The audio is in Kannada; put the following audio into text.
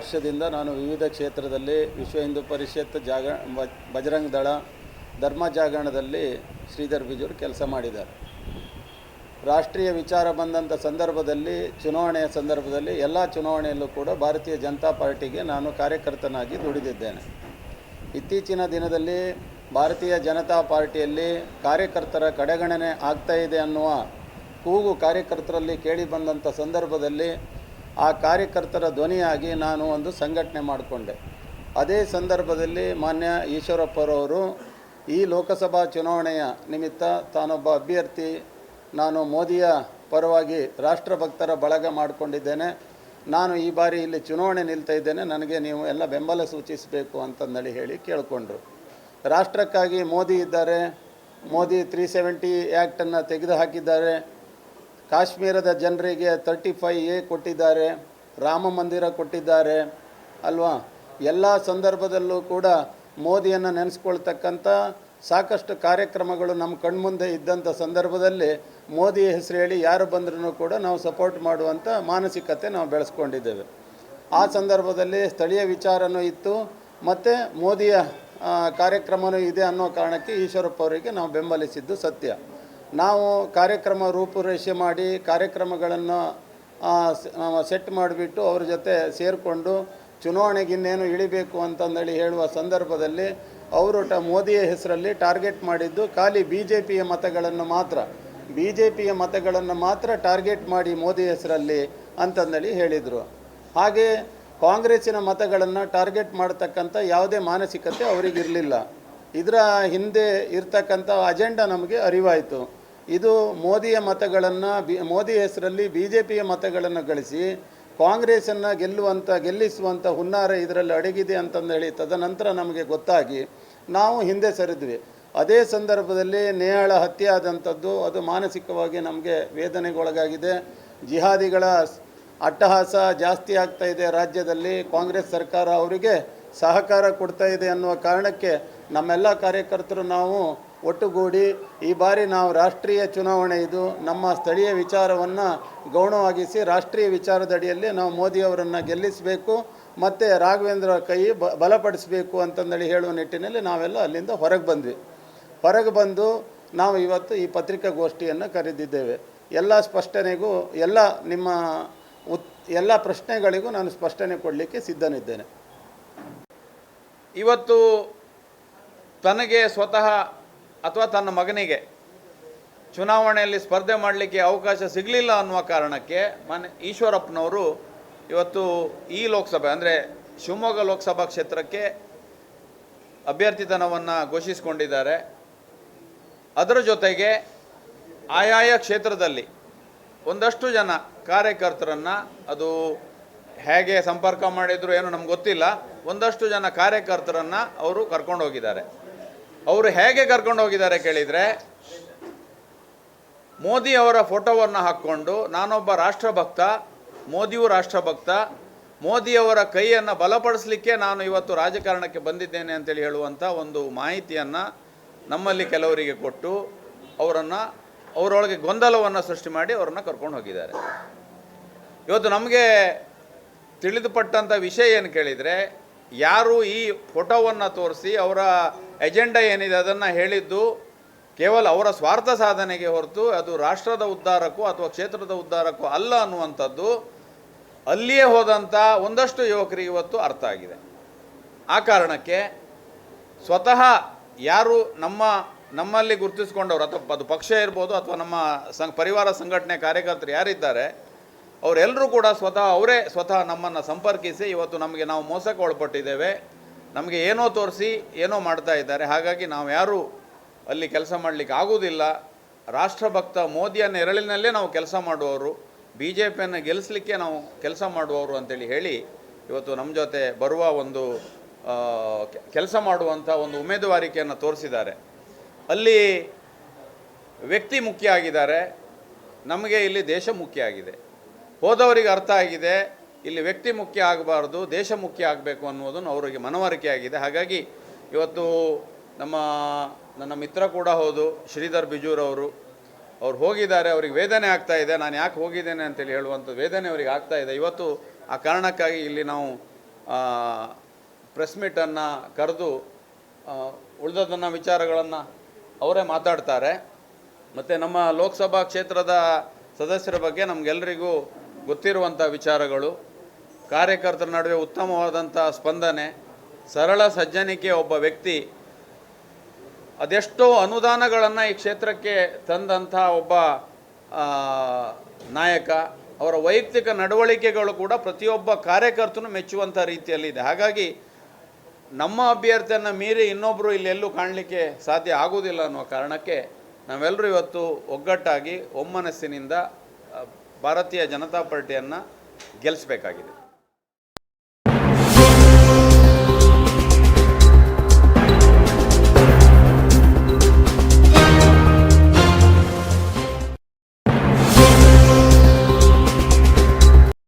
ವರ್ಷದಿಂದ ನಾನು ವಿವಿಧ ಕ್ಷೇತ್ರದಲ್ಲಿ ವಿಶ್ವ ಹಿಂದೂ ಪರಿಷತ್ ಬಜರಂಗ ದಳ ಧರ್ಮ ಜಾಗರಣದಲ್ಲಿ ಶ್ರೀಧರ್ ಬಿಜೂರು ಕೆಲಸ ಮಾಡಿದ್ದಾರೆ. ರಾಷ್ಟ್ರೀಯ ವಿಚಾರ ಬಂದಂಥ ಸಂದರ್ಭದಲ್ಲಿ, ಚುನಾವಣೆಯ ಸಂದರ್ಭದಲ್ಲಿ, ಎಲ್ಲ ಚುನಾವಣೆಯಲ್ಲೂ ಕೂಡ ಭಾರತೀಯ ಜನತಾ ಪಾರ್ಟಿಗೆ ನಾನು ಕಾರ್ಯಕರ್ತನಾಗಿ ದುಡಿದಿದ್ದೇನೆ. ಇತ್ತೀಚಿನ ದಿನದಲ್ಲಿ ಭಾರತೀಯ ಜನತಾ ಪಾರ್ಟಿಯಲ್ಲಿ ಕಾರ್ಯಕರ್ತರ ಕಡೆಗಣನೆ ಆಗ್ತಾಯಿದೆ ಅನ್ನುವ ಕೂಗು ಕಾರ್ಯಕರ್ತರಲ್ಲಿ ಕೇಳಿ ಬಂದಂಥ ಸಂದರ್ಭದಲ್ಲಿ ಆ ಕಾರ್ಯಕರ್ತರ ಧ್ವನಿಯಾಗಿ ನಾನು ಒಂದು ಸಂಘಟನೆ ಮಾಡಿಕೊಂಡೆ. ಅದೇ ಸಂದರ್ಭದಲ್ಲಿ ಮಾನ್ಯ ಈಶ್ವರಪ್ಪರವರು ಈ ಲೋಕಸಭಾ ಚುನಾವಣೆಯ ನಿಮಿತ್ತ ತಾನೊಬ್ಬ ಅಭ್ಯರ್ಥಿ, ನಾನು ಮೋದಿಯ ಪರವಾಗಿ ರಾಷ್ಟ್ರಭಕ್ತರ ಬಳಗ ಮಾಡಿಕೊಂಡಿದ್ದೇನೆ, ನಾನು ಈ ಬಾರಿ ಇಲ್ಲಿ ಚುನಾವಣೆ ನಿಲ್ತಾ ಇದ್ದೇನೆ, ನನಗೆ ನೀವು ಎಲ್ಲ ಬೆಂಬಲ ಸೂಚಿಸಬೇಕು ಅಂತಂದೇಳಿ ಹೇಳಿ ಕೇಳಿಕೊಂಡ್ರು. ರಾಷ್ಟ್ರಕ್ಕಾಗಿ ಮೋದಿ ಇದ್ದಾರೆ, ಮೋದಿ 370 ಆ್ಯಕ್ಟನ್ನು ತೆಗೆದು ಹಾಕಿದ್ದಾರೆ, ಕಾಶ್ಮೀರದ ಜನರಿಗೆ 35A ಕೊಟ್ಟಿದ್ದಾರೆ, ರಾಮ ಮಂದಿರ ಕೊಟ್ಟಿದ್ದಾರೆ ಅಲ್ವಾ. ಎಲ್ಲ ಸಂದರ್ಭದಲ್ಲೂ ಕೂಡ ಮೋದಿಯನ್ನು ನೆನೆಸ್ಕೊಳ್ತಕ್ಕಂಥ ಸಾಕಷ್ಟು ಕಾರ್ಯಕ್ರಮಗಳು ನಮ್ಮ ಕಣ್ಮುಂದೆ ಇದ್ದಂಥ ಸಂದರ್ಭದಲ್ಲಿ ಮೋದಿ ಹೆಸರು ಹೇಳಿ ಯಾರು ಬಂದ್ರೂ ಕೂಡ ನಾವು ಸಪೋರ್ಟ್ ಮಾಡುವಂಥ ಮಾನಸಿಕತೆ ನಾವು ಬೆಳೆಸ್ಕೊಂಡಿದ್ದೇವೆ. ಆ ಸಂದರ್ಭದಲ್ಲಿ ಸ್ಥಳೀಯ ವಿಚಾರನೂ ಇತ್ತು ಮತ್ತು ಮೋದಿಯ ಕಾರ್ಯಕ್ರಮವೂ ಇದೆ ಅನ್ನೋ ಕಾರಣಕ್ಕೆ ಈಶ್ವರಪ್ಪ ಅವರಿಗೆ ನಾವು ಬೆಂಬಲಿಸಿದ್ದು ಸತ್ಯ. ನಾವು ಕಾರ್ಯಕ್ರಮ ರೂಪುರೇಷೆ ಮಾಡಿ ಕಾರ್ಯಕ್ರಮಗಳನ್ನು ಸೆಟ್ ಮಾಡಿಬಿಟ್ಟು ಅವ್ರ ಜೊತೆ ಸೇರಿಕೊಂಡು ಚುನಾವಣೆಗಿನ್ನೇನು ಇಳಿಬೇಕು ಅಂತಂದೇಳಿ ಹೇಳುವ ಸಂದರ್ಭದಲ್ಲಿ ಅವರು ಮೋದಿಯ ಹೆಸರಲ್ಲಿ ಟಾರ್ಗೆಟ್ ಮಾಡಿದ್ದು ಖಾಲಿ BJPಯ ಮತಗಳನ್ನು ಮಾತ್ರ ಟಾರ್ಗೆಟ್ ಮಾಡಿ ಮೋದಿ ಹೆಸರಲ್ಲಿ ಅಂತಂದೇಳಿ ಹೇಳಿದರು. ಹಾಗೆ ಕಾಂಗ್ರೆಸ್ಸಿನ ಮತಗಳನ್ನು ಟಾರ್ಗೆಟ್ ಮಾಡ್ತಕ್ಕಂಥ ಯಾವುದೇ ಮಾನಸಿಕತೆ ಅವರಿಗಿರಲಿಲ್ಲ. ಇದರ ಹಿಂದೆ ಇರ್ತಕ್ಕಂಥ ಅಜೆಂಡಾ ನಮಗೆ ಅರಿವಾಯಿತು. ಇದು ಮೋದಿಯ ಮತಗಳನ್ನು ಮೋದಿ ಹೆಸರಲ್ಲಿ BJPಯ ಮತಗಳನ್ನು ಗಳಿಸಿ ಕಾಂಗ್ರೆಸ್ಸನ್ನು ಗೆಲ್ಲಿಸುವಂಥ ಹುನ್ನಾರ ಇದರಲ್ಲಿ ಅಡಗಿದೆ ಅಂತಂದೇಳಿ ತದನಂತರ ನಮಗೆ ಗೊತ್ತಾಗಿ ನಾವು ಹಿಂದೆ ಸರಿದ್ವಿ. ಅದೇ ಸಂದರ್ಭದಲ್ಲಿ ನೇಹಾಳ ಹತ್ಯೆ ಆದಂಥದ್ದು ಅದು ಮಾನಸಿಕವಾಗಿ ನಮಗೆ ವೇದನೆಗೊಳಗಾಗಿದೆ. ಜಿಹಾದಿಗಳ ಅಟ್ಟಹಾಸ ಜಾಸ್ತಿ ಆಗ್ತಾ ಇದೆ ರಾಜ್ಯದಲ್ಲಿ, ಕಾಂಗ್ರೆಸ್ ಸರ್ಕಾರ ಅವರಿಗೆ ಸಹಕಾರ ಕೊಡ್ತಾ ಇದೆ ಅನ್ನುವ ಕಾರಣಕ್ಕೆ ನಮ್ಮೆಲ್ಲ ಕಾರ್ಯಕರ್ತರು ನಾವು ಒಟ್ಟುಗೂಡಿ ಈ ಬಾರಿ ನಾವು ರಾಷ್ಟ್ರೀಯ ಚುನಾವಣೆ ಇದು, ನಮ್ಮ ಸ್ಥಳೀಯ ವಿಚಾರವನ್ನು ಗೌಣವಾಗಿಸಿ ರಾಷ್ಟ್ರೀಯ ವಿಚಾರದಡಿಯಲ್ಲಿ ನಾವು ಮೋದಿಯವರನ್ನು ಗೆಲ್ಲಿಸಬೇಕು ಮತ್ತು ರಾಘವೇಂದ್ರ ಕೈ ಬಲಪಡಿಸಬೇಕು ಅಂತಂದೇಳಿ ಹೇಳುವ ನಿಟ್ಟಿನಲ್ಲಿ ನಾವೆಲ್ಲ ಅಲ್ಲಿಂದ ಹೊರಗೆ ಬಂದು ನಾವು ಇವತ್ತು ಈ ಪತ್ರಿಕಾಗೋಷ್ಠಿಯನ್ನು ಕರೆದಿದ್ದೇವೆ. ಎಲ್ಲ ಸ್ಪಷ್ಟನೆಗೂ ನಿಮ್ಮ ಎಲ್ಲ ಪ್ರಶ್ನೆಗಳಿಗೂ ನಾನು ಸ್ಪಷ್ಟನೆ ಕೊಡಲಿಕ್ಕೆ ಸಿದ್ಧನಿದ್ದೇನೆ. ಇವತ್ತು ತನಗೆ ಸ್ವತಃ ಅಥವಾ ತನ್ನ ಮಗನಿಗೆ ಚುನಾವಣೆಯಲ್ಲಿ ಸ್ಪರ್ಧೆ ಮಾಡಲಿಕ್ಕೆ ಅವಕಾಶ ಸಿಗಲಿಲ್ಲ ಅನ್ನುವ ಕಾರಣಕ್ಕೆ ಈಶ್ವರಪ್ಪನವರು ಇವತ್ತು ಈ ಲೋಕಸಭೆ ಅಂದರೆ ಶಿವಮೊಗ್ಗ ಲೋಕಸಭಾ ಕ್ಷೇತ್ರಕ್ಕೆ ಅಭ್ಯರ್ಥಿತನವನ್ನು ಘೋಷಿಸಿಕೊಂಡಿದ್ದಾರೆ. ಅದರ ಜೊತೆಗೆ ಆಯಾಯ ಕ್ಷೇತ್ರದಲ್ಲಿ ಒಂದಷ್ಟು ಜನ ಕಾರ್ಯಕರ್ತರನ್ನು, ಅದು ಹೇಗೆ ಸಂಪರ್ಕ ಮಾಡಿದ್ರು ಏನೋ ನಮ್ಗೆ ಗೊತ್ತಿಲ್ಲ, ಒಂದಷ್ಟು ಜನ ಕಾರ್ಯಕರ್ತರನ್ನು ಅವರು ಕರ್ಕೊಂಡು ಹೋಗಿದ್ದಾರೆ. ಅವರು ಹೇಗೆ ಕರ್ಕೊಂಡು ಹೋಗಿದ್ದಾರೆ ಕೇಳಿದರೆ, ಮೋದಿ ಅವರ ಫೋಟೋವನ್ನು ಹಾಕ್ಕೊಂಡು ನಾನೊಬ್ಬ ರಾಷ್ಟ್ರಭಕ್ತ, ಮೋದಿಯೂ ರಾಷ್ಟ್ರಭಕ್ತ, ಮೋದಿಯವರ ಕೈಯನ್ನು ಬಲಪಡಿಸಲಿಕ್ಕೆ ನಾನು ಇವತ್ತು ರಾಜಕಾರಣಕ್ಕೆ ಬಂದಿದ್ದೇನೆ ಅಂತೇಳಿ ಹೇಳುವಂಥ ಒಂದು ಮಾಹಿತಿಯನ್ನು ನಮ್ಮಲ್ಲಿ ಕೆಲವರಿಗೆ ಕೊಟ್ಟು ಅವರೊಳಗೆ ಗೊಂದಲವನ್ನು ಸೃಷ್ಟಿ ಮಾಡಿ ಅವರನ್ನು ಕರ್ಕೊಂಡು ಹೋಗಿದ್ದಾರೆ. ಇವತ್ತು ನಮಗೆ ತಿಳಿದುಪಟ್ಟಂಥ ವಿಷಯ ಏನು ಕೇಳಿದರೆ, ಯಾರು ಈ ಫೋಟೋವನ್ನು ತೋರಿಸಿ ಅವರ ಎಜೆಂಡಾ ಏನಿದೆ ಅದನ್ನು ಹೇಳಿದ್ದು ಕೇವಲ ಅವರ ಸ್ವಾರ್ಥ ಸಾಧನೆಗೆ ಹೊರತು ಅದು ರಾಷ್ಟ್ರದ ಉದ್ಧಾರಕ್ಕೂ ಅಥವಾ ಕ್ಷೇತ್ರದ ಉದ್ಧಾರಕ್ಕೂ ಅಲ್ಲ ಅನ್ನುವಂಥದ್ದು ಅಲ್ಲಿಯೇ ಹೋದಂಥ ಒಂದಷ್ಟು ಯುವಕರಿಗೆ ಇವತ್ತು ಅರ್ಥ ಆಗಿದೆ. ಆ ಕಾರಣಕ್ಕೆ ಸ್ವತಃ ಯಾರು ನಮ್ಮಲ್ಲಿ ಗುರುತಿಸ್ಕೊಂಡವರು, ಅಥವಾ ಅದು ಪಕ್ಷ ಇರ್ಬೋದು ಅಥವಾ ನಮ್ಮ ಪರಿವಾರ ಸಂಘಟನೆ ಕಾರ್ಯಕರ್ತರು ಯಾರಿದ್ದಾರೆ ಅವರೆಲ್ಲರೂ ಕೂಡ ಅವರೇ ನಮ್ಮನ್ನು ಸಂಪರ್ಕಿಸಿ ಇವತ್ತು ನಾವು ಮೋಸಕ್ಕೆ ಒಳಪಟ್ಟಿದ್ದೇವೆ, ನಮಗೆ ಏನೋ ತೋರಿಸಿ ಏನೋ ಮಾಡ್ತಾ ಇದ್ದಾರೆ, ಹಾಗಾಗಿ ನಾವು ಯಾರೂ ಅಲ್ಲಿ ಕೆಲಸ ಮಾಡಲಿಕ್ಕೆ ಆಗೋದಿಲ್ಲ, ರಾಷ್ಟ್ರಭಕ್ತ ಮೋದಿಯ ನೆರಳಿನಲ್ಲೇ ನಾವು ಕೆಲಸ ಮಾಡುವವರು, BJPಯನ್ನು ಗೆಲ್ಲಿಸಲಿಕ್ಕೆ ನಾವು ಕೆಲಸ ಮಾಡುವವರು ಅಂತೇಳಿ ಹೇಳಿ ಇವತ್ತು ನಮ್ಮ ಜೊತೆ ಬರುವ ಒಂದು ಕೆಲಸ ಮಾಡುವಂಥ ಒಂದು ಉಮೇದುವಾರಿಕೆಯನ್ನು ತೋರಿಸಿದ್ದಾರೆ. ಅಲ್ಲಿ ವ್ಯಕ್ತಿ ಮುಖ್ಯ ಆಗಿದ್ದಾರೆ, ನಮಗೆ ಇಲ್ಲಿ ದೇಶ ಮುಖ್ಯ ಆಗಿದೆ. ಹೋದವರಿಗೆ ಅರ್ಥ ಆಗಿದೆ, ಇಲ್ಲಿ ವ್ಯಕ್ತಿ ಮುಖ್ಯ ಆಗಬಾರ್ದು, ದೇಶ ಮುಖ್ಯ ಆಗಬೇಕು ಅನ್ನೋದನ್ನು ಅವರಿಗೆ ಮನವರಿಕೆ ಆಗಿದೆ. ಹಾಗಾಗಿ ಇವತ್ತು ನನ್ನ ಮಿತ್ರ ಕೂಡ ಹೌದು ಶ್ರೀಧರ್ ಬಿಜೂರು ಅವ್ರು ಹೋಗಿದ್ದಾರೆ. ಅವ್ರಿಗೆ ವೇದನೆ ಆಗ್ತಾ ಇದೆ, ನಾನು ಯಾಕೆ ಹೋಗಿದ್ದೇನೆ ಅಂತೇಳಿ ಹೇಳುವಂಥ ವೇದನೆ ಅವರಿಗೆ ಆಗ್ತಾ ಇದೆ. ಇವತ್ತು ಆ ಕಾರಣಕ್ಕಾಗಿ ಇಲ್ಲಿ ನಾವು ಪ್ರೆಸ್ ಮೀಟನ್ನು ಕರೆದು ಉಳಿದದನ್ನು ವಿಚಾರಗಳನ್ನು ಅವರೇ ಮಾತಾಡ್ತಾರೆ. ಮತ್ತು ನಮ್ಮ ಲೋಕಸಭಾ ಕ್ಷೇತ್ರದ ಸದಸ್ಯರ ಬಗ್ಗೆ ನಮಗೆಲ್ಲರಿಗೂ ಗೊತ್ತಿರುವಂಥ ವಿಚಾರಗಳು, ಕಾರ್ಯಕರ್ತರ ನಡುವೆ ಉತ್ತಮವಾದಂಥ ಸ್ಪಂದನೆ, ಸರಳ ಸಜ್ಜನಿಕೆ ಒಬ್ಬ ವ್ಯಕ್ತಿ, ಅದೆಷ್ಟೋ ಅನುದಾನಗಳನ್ನು ಈ ಕ್ಷೇತ್ರಕ್ಕೆ ತಂದಂಥ ಒಬ್ಬ ನಾಯಕ, ಅವರ ವೈಯಕ್ತಿಕ ನಡವಳಿಕೆಗಳು ಕೂಡ ಪ್ರತಿಯೊಬ್ಬ ಕಾರ್ಯಕರ್ತನೂ ಮೆಚ್ಚುವಂಥ ರೀತಿಯಲ್ಲಿದೆ. ಹಾಗಾಗಿ ನಮ್ಮ ಅಭ್ಯರ್ಥಿಯನ್ನು ಮೀರಿ ಇನ್ನೊಬ್ಬರು ಇಲ್ಲೆಲ್ಲೂ ಕಾಣಲಿಕ್ಕೆ ಸಾಧ್ಯ ಆಗುವುದಿಲ್ಲ ಅನ್ನೋ ಕಾರಣಕ್ಕೆ ನಾವೆಲ್ಲರೂ ಇವತ್ತು ಒಗ್ಗಟ್ಟಾಗಿ ಒಮ್ಮನಸ್ಸಿನಿಂದ ಭಾರತೀಯ ಜನತಾ ಪಾರ್ಟಿಯನ್ನು ಗೆಲ್ಲಿಸಬೇಕಾಗಿದೆ.